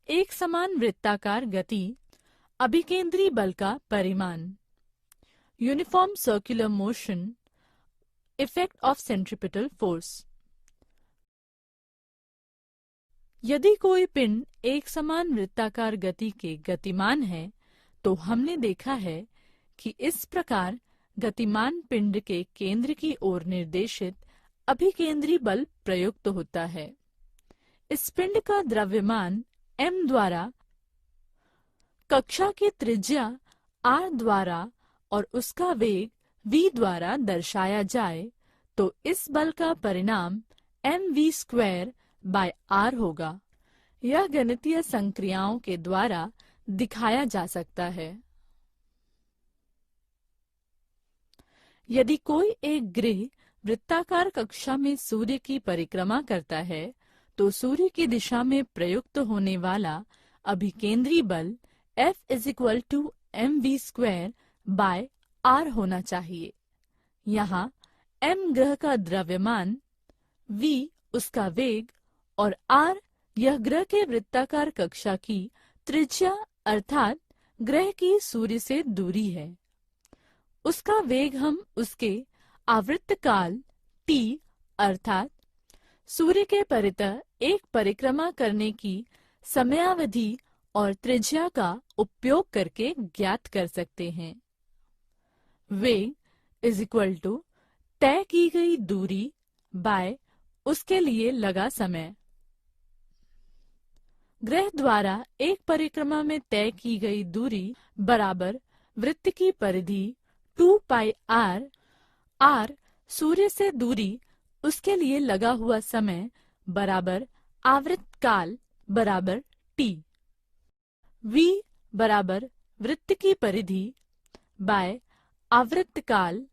एक समान वृत्ताकार गति, अभिकेंद्री बल का परिमाण, uniform circular motion, effect of centripetal force. यदि कोई पिंड एक समान वृत्ताकार गति के गतिमान है, तो हमने देखा है कि इस प्रकार गतिमान पिंड के केंद्र की ओर निर्देशित अभिकेंद्री बल प्रयुक्त होता है। इस पिंड का द्रव्यमान m द्वारा, कक्षा की त्रिज्या r द्वारा और उसका वेग v द्वारा दर्शाया जाए, तो इस बल का परिणाम mv²/r होगा। यह गणितीय संक्रियाओं के द्वारा दिखाया जा सकता है। यदि कोई एक ग्रह वृत्ताकार कक्षा में सूर्य की परिक्रमा करता है, तो सूर्य की दिशा में प्रयुक्त होने वाला अभिकेंद्री बल F = mv²/r होना चाहिए। यहाँ m ग्रह का द्रव्यमान, v उसका वेग और r यह ग्रह के वृत्ताकार कक्षा की त्रिज्या अर्थात ग्रह की सूर्य से दूरी है। उसका वेग हम उसके आवर्तकाल t अर्थात सूर्य के परितः एक परिक्रमा करने की समयावधि और त्रिज्या का उपयोग करके ज्ञात कर सकते हैं। वेग = तय की गई दूरी बाय उसके लिए लगा समय। ग्रह द्वारा एक परिक्रमा में तय की गई दूरी बराबर वृत्त की परिधि 2πr, r सूर्य से दूरी, उसके लिए लगा हुआ समय बराबर आवर्तकाल बराबर t। v बराबर वृत्त की परिधि बाय आवर्तकाल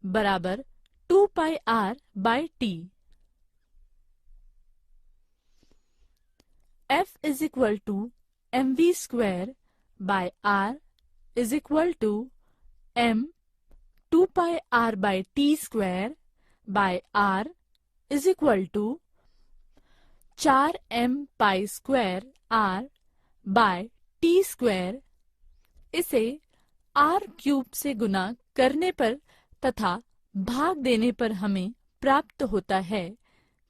बराबर 2πr/t। F = mv²/r = m 2πr/t²/r = 4m²r/t²। इसे r³ से गुना करने पर तथा भाग देने पर हमें प्राप्त होता है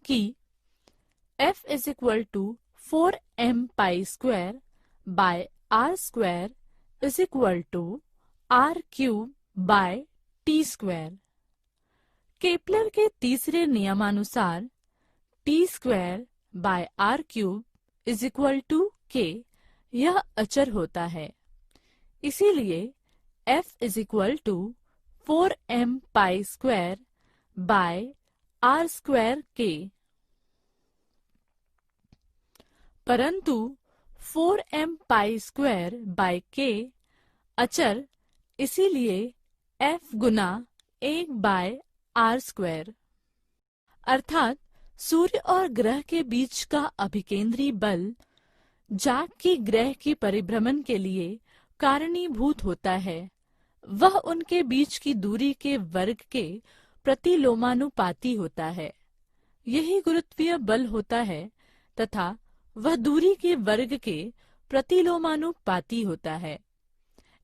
कि F = 4m²/r² = r³/t²। केपलर के तीसरे नियमानुसार t²/r³ = k यह अचर होता है। इसीलिए F = 4m²/r²k। परंतु 4m²/k अचर, इसीलिए F गुना 1/r²। अर्थात सूर्य और ग्रह के बीच का अभिकेंद्री बल जैक की ग्रह की परिभ्रमण के लिए कारणीभूत होता है, वह उनके बीच की दूरी के वर्ग के प्रतिलोमानुपाती होता है। यही गुरुत्वीय बल होता है तथा वह दूरी के वर्ग के प्रतिलोमानुपाती होता है।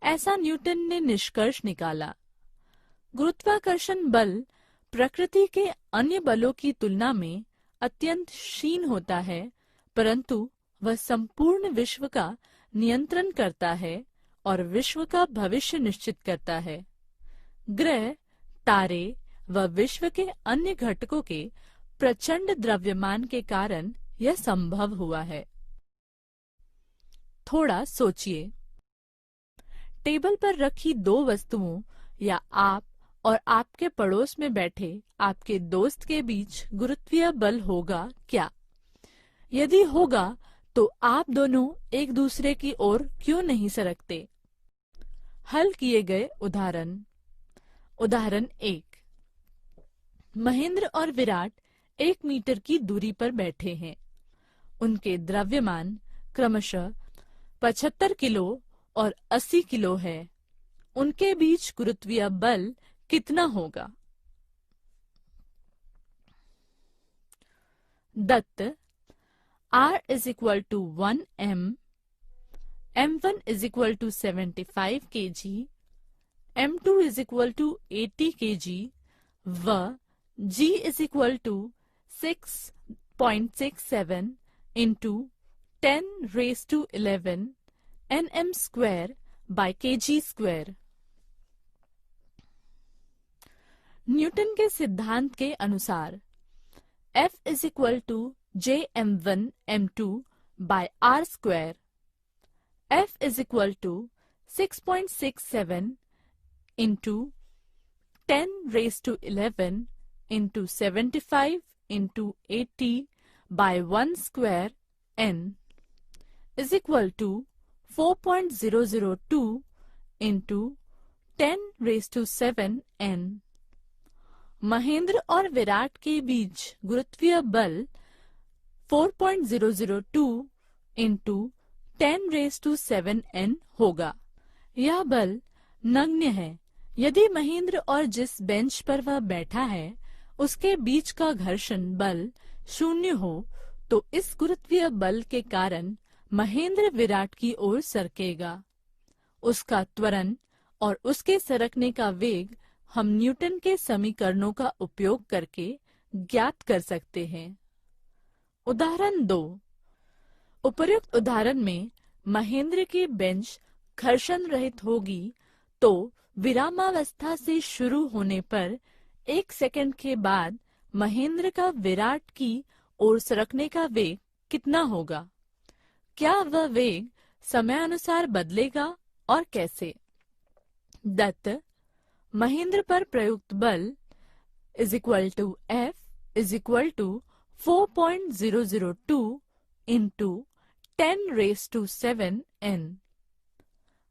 ऐसा न्यूटन ने निष्कर्ष निकाला। गुरुत्वाकर्षण बल प्रकृति के अन्य बलों की तुलना में अत्यंत क्षीण होता है, परंतु वह संपूर्ण विश्व का नियंत्रण करता है और विश्व का भविष्य निश्चित करता है। ग्रह, तारे व विश्व के अन्य घटकों के प्रचंड द्रव्यमान के कारण यह संभव हुआ है। थोड़ा सोचिए, टेबल पर रखी दो वस्तुओं या आप और आपके पड़ोस में बैठे आपके दोस्त के बीच गुरुत्वीय बल होगा क्या? यदि होगा तो आप दोनों एक दूसरे की ओर क्यों नहीं सरकते? हल किए गए उदाहरण। उदाहरण 1। महेंद्र और विराट 1 मीटर की दूरी पर बैठे हैं। उनके द्रव्यमान क्रमशः 75 किलो और 80 किलो है। उनके बीच गुरुत्वीय बल कितना होगा? दत्त R = 1m m1 is equal to 75 kg, m2 is equal to 80 kg व g is equal to 6.67 into 10 raised to 11 nm square by kg square। Newton के सिद्धांत के अनुसार F is equal to Jm1 m2 by r square। F is equal to 6.67 into 10 raised to 11 into 75 into 80 by 1 square n is equal to 4.002 into 10 raised to 7 n। Mahendra और विराट के बीच गुरुत्वीय बल 4.002 into 10 raised to 7 n होगा। यह बल नगण्य है। यदि महेंद्र और जिस बेंच पर वह बैठा है उसके बीच का घर्षण बल 0 हो तो इस गुरुत्वीय बल के कारण महेंद्र विराट की ओर सरकेगा। उसका त्वरण और उसके सरकने का वेग हम न्यूटन के समीकरणों का उपयोग करके ज्ञात कर सकते हैं। उदाहरण 2। उपर्युक्त उदाहरण में महेंद्र की बेंच घर्षण रहित होगी तो विरामावस्था से शुरू होने पर 1 सेकंड के बाद महेंद्र का विराट की ओर सरकने का वेग कितना होगा? क्या वह वेग समयानुसार बदलेगा और कैसे? दत्त महेंद्र पर प्रयुक्त बल is equal to F is equal to 4.002 into 10 raised to 7 n।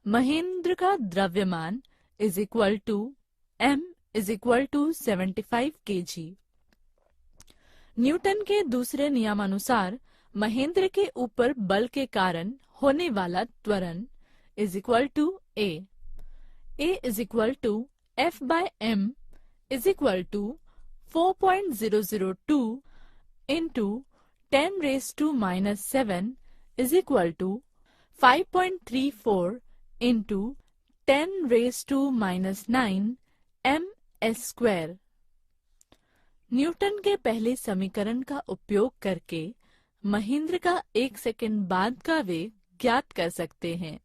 Mahendra का द्रव्यमान is equal to m is equal to 75 kg। Newton के दूसरे नियमानुसार महेंद्र के ऊपर बल के कारण होने वाला त्वरण is equal to A is equal to F by m is equal to 4.002 into 10 raised to minus 7 is equal to 5.34 into 10 raised to minus 9 ms square। Newton के पहले समीकरण का उपयोग करके महेंद्र का 1 सेकंड बाद का वेग ज्ञात कर सकते हैं।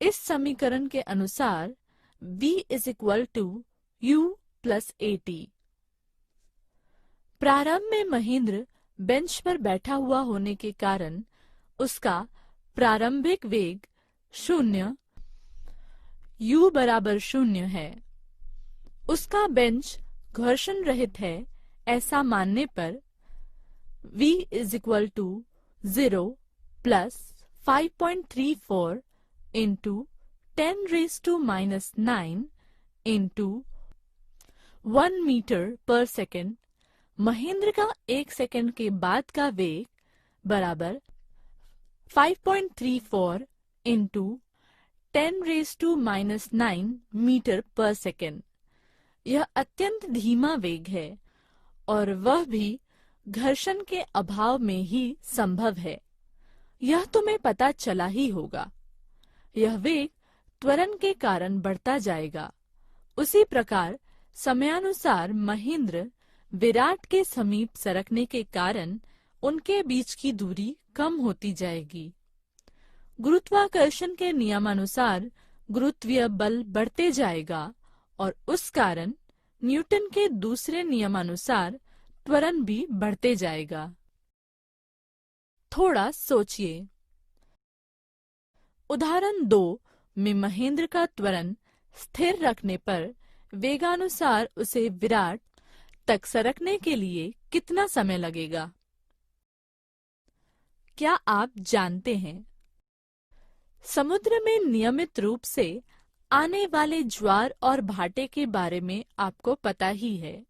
इस समीकरण के अनुसार v is equal to u plus at। प्रारंभ में महेंद्र बेंच पर बैठा हुआ होने के कारण उसका प्रारंभिक वेग 0 u बराबर 0 है। उसका बेंच घर्षण रहित है ऐसा मानने पर v is equal to 0 plus 5.34 into 10 raised to minus 9 into 1 meter per second। Mahendra का 1 सेकंड के बाद का वेग बराबर 5.34 into 10 raised to minus 9 metre पर सेकंड। यह अत्यंत धीमा वेग है और वह भी घर्षण के अभाव में ही संभव है। यह तुम्हें पता चला ही होगा। यह वेग त्वरण के कारण बढ़ता जाएगा। उसी प्रकार समयानुसार महेंद्र विराट के समीप सरकने के कारण उनके बीच की दूरी कम होती जाएगी। गुरुत्वाकर्षण के नियमानुसार गुरुत्वीय बल बढ़ते जाएगा और उस कारण न्यूटन के दूसरे नियमानुसार त्वरण भी बढ़ते जाएगा। थोड़ा सोचिए। उदाहरण 2 में महेंद्र का त्वरण स्थिर रखने पर वेगानुसार उसे विराट तक सरकने के लिए कितना समय लगेगा? क्या आप जानते हैं समुद्र में नियमित रूप से आने वाले ज्वार और भाटे के बारे में आपको पता ही है।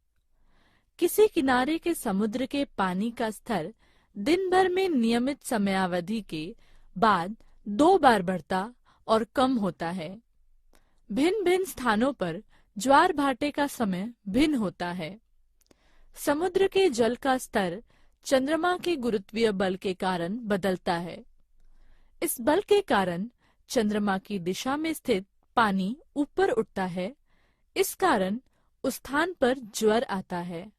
किसी किनारे के समुद्र के पानी का स्तर दिन भर में नियमित समयावधि के बाद 2 बार बढ़ता और कम होता है। भिन्न भिन्न स्थानों पर ज्वार भाटे का समय भिन्न होता है। समुद्र के जल का स्तर चंद्रमा के गुरुत्वीय बल के कारण बदलता है। इस बल के कारण चंद्रमा की दिशा में स्थित पानी ऊपर उठता है। इस कारण उस स्थान पर ज्वर आता है।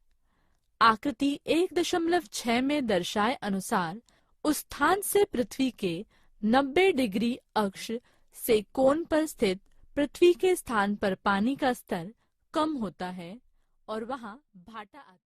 आकृति 1.6 में दर्शाए अनुसार उस स्थान से पृथ्वी के 90 डिग्री अक्ष से कोण पर स्थित पृथ्वी के स्थान पर पानी का स्तर कम होता है और वहां भाटा आता है।